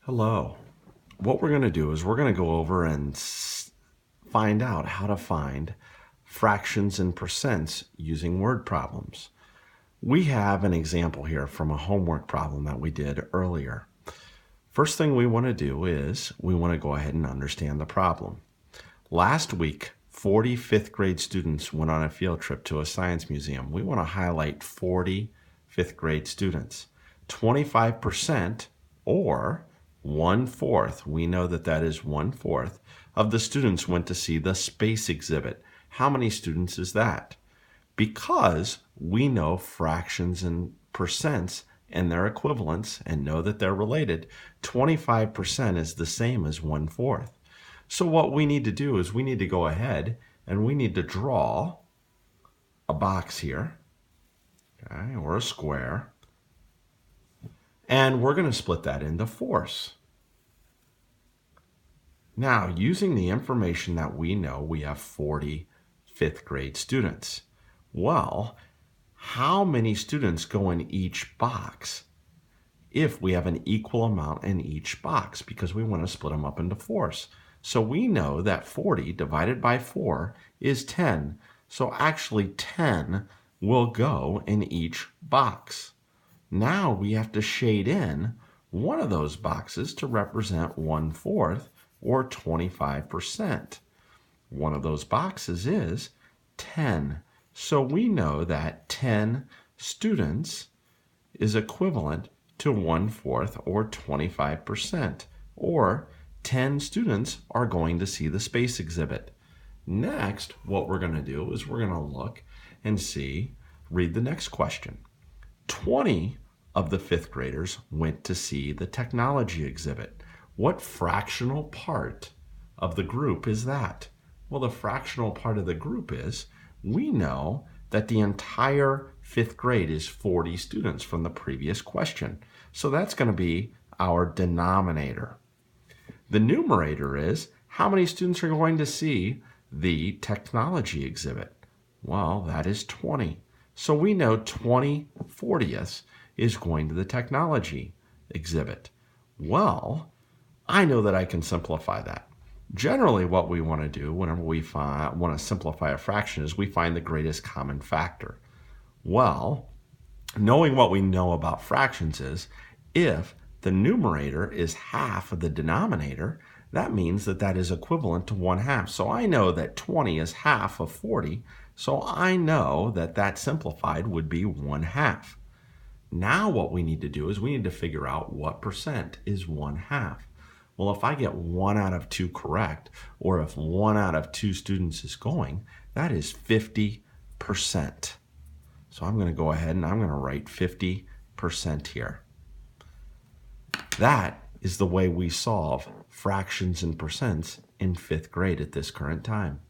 Hello. What we're going to do is we're going to go over and find out how to find fractions and percents using word problems. We have an example here from a homework problem that we did earlier. First thing we want to do is we want to go ahead and understand the problem. Last week, 40 fifth grade students went on a field trip to a science museum. We want to highlight 40 fifth grade students. 25% or 1/4, we know that that is 1/4 of the students went to see the space exhibit. How many students is that? Because we know fractions and percents and their equivalents and know that they're related, 25% is the same as 1/4. So what we need to do is we need to go ahead and we need to draw a box here, okay, or a square. And we're going to split that into fourths. Now, using the information that we know, we have 40 fifth grade students. Well, how many students go in each box if we have an equal amount in each box? Because we want to split them up into fourths. So we know that 40 divided by 4 is 10. So actually 10 will go in each box. Now we have to shade in one of those boxes to represent 1/4 or 25%. One of those boxes is 10. So we know that 10 students is equivalent to 1/4 or 25%, or 10 students are going to see the space exhibit. Next, what we're going to do is we're going to look and read the next question. 20 of the fifth graders went to see the technology exhibit. What fractional part of the group is that? Well, the fractional part of the group is we know that the entire fifth grade is 40 students from the previous question. So that's going to be our denominator. The numerator is how many students are going to see the technology exhibit? Well, that is 20. So we know 20/40 is going to the technology exhibit. Well, I know that I can simplify that. Generally, what we want to do whenever we want to simplify a fraction is we find the greatest common factor. Well, knowing what we know about fractions is if the numerator is half of the denominator, that means that that is equivalent to 1/2. So I know that 20 is half of 40, so I know that that simplified would be 1/2. Now what we need to do is we need to figure out what percent is 1/2. Well, if I get 1 out of 2 correct, or if 1 out of 2 students is going, that is 50%. So I'm going to go ahead and I'm going to write 50% here. That is the way we solve fractions and percents in fifth grade at this current time.